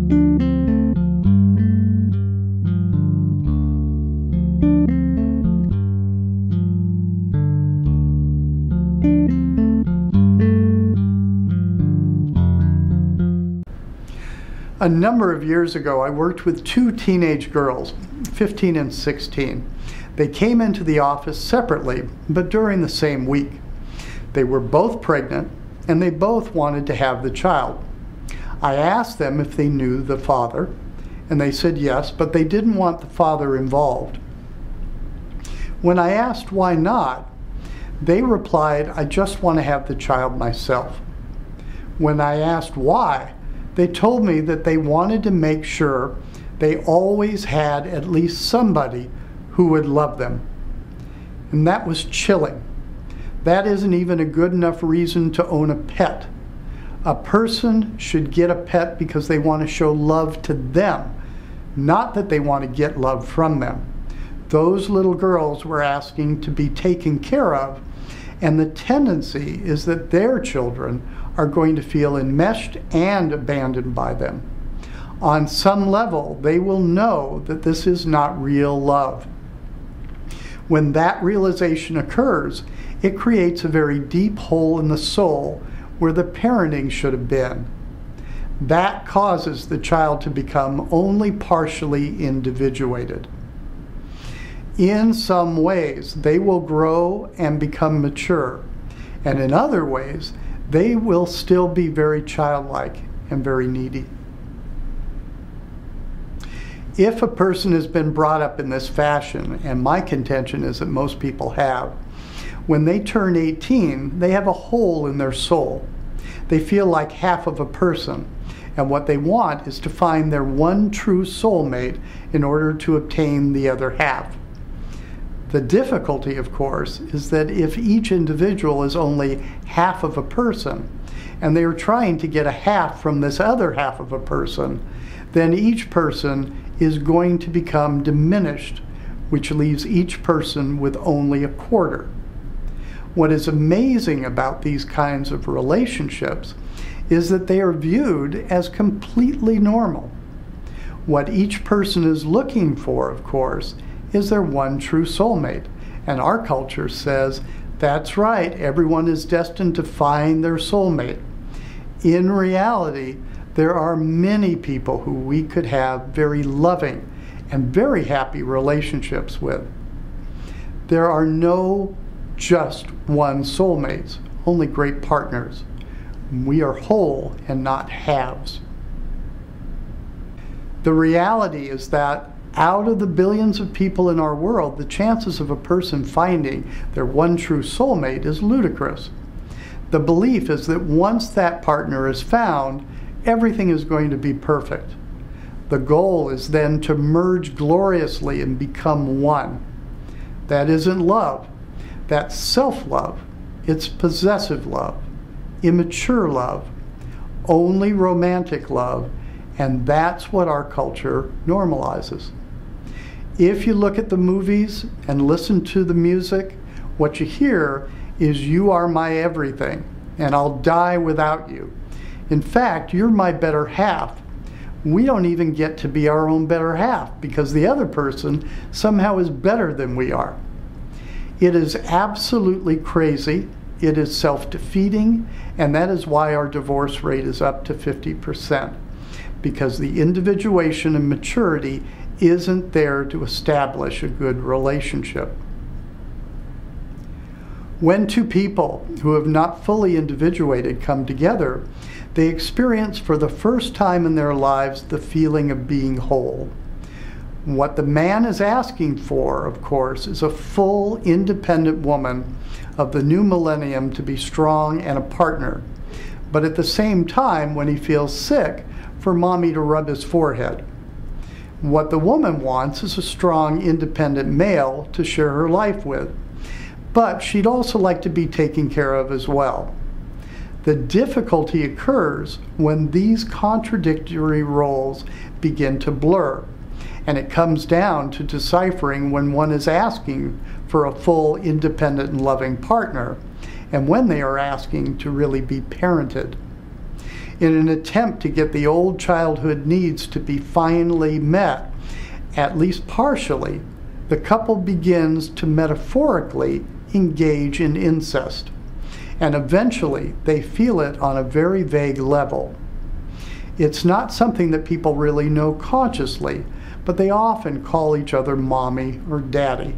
A number of years ago, I worked with two teenage girls, 15 and 16. They came into the office separately, but during the same week. They were both pregnant, and they both wanted to have the child. I asked them if they knew the father, and they said yes, but they didn't want the father involved. When I asked why not, they replied, "I just want to have the child myself." When I asked why, they told me that they wanted to make sure they always had at least somebody who would love them. And that was chilling. That isn't even a good enough reason to own a pet. A person should get a pet because they want to show love to them, not that they want to get love from them. Those little girls were asking to be taken care of, and the tendency is that their children are going to feel enmeshed and abandoned by them. On some level, they will know that this is not real love. When that realization occurs, it creates a very deep hole in the soul where the parenting should have been. That causes the child to become only partially individuated. In some ways, they will grow and become mature, and in other ways, they will still be very childlike and very needy. If a person has been brought up in this fashion, and my contention is that most people have, when they turn 18, they have a hole in their soul. They feel like half of a person, and what they want is to find their one true soulmate in order to obtain the other half. The difficulty, of course, is that if each individual is only half of a person, and they are trying to get a half from this other half of a person, then each person is going to become diminished, which leaves each person with only a quarter. What is amazing about these kinds of relationships is that they are viewed as completely normal. What each person is looking for, of course, is their one true soulmate. And our culture says, that's right, everyone is destined to find their soulmate. In reality, there are many people who we could have very loving and very happy relationships with. There are no just one soulmates, only great partners. We are whole and not halves. The reality is that out of the billions of people in our world, the chances of a person finding their one true soulmate is ludicrous. The belief is that once that partner is found, everything is going to be perfect. The goal is then to merge gloriously and become one. That isn't love. That's self-love. It's possessive love, immature love, only romantic love, and that's what our culture normalizes. If you look at the movies and listen to the music, what you hear is, "You are my everything, and I'll die without you. In fact, you're my better half." We don't even get to be our own better half because the other person somehow is better than we are. It is absolutely crazy. It is self-defeating, and that is why our divorce rate is up to 50%, because the individuation and maturity isn't there to establish a good relationship. When two people who have not fully individuated come together, they experience for the first time in their lives the feeling of being whole. What the man is asking for, of course, is a full, independent woman of the new millennium to be strong and a partner, but at the same time, when he feels sick, for mommy to rub his forehead. What the woman wants is a strong, independent male to share her life with, but she'd also like to be taken care of as well. The difficulty occurs when these contradictory roles begin to blur, and it comes down to deciphering when one is asking for a full, independent, and loving partner, and when they are asking to really be parented. In an attempt to get the old childhood needs to be finally met, at least partially, the couple begins to metaphorically engage in incest. And eventually, they feel it on a very vague level. It's not something that people really know consciously, but they often call each other mommy or daddy.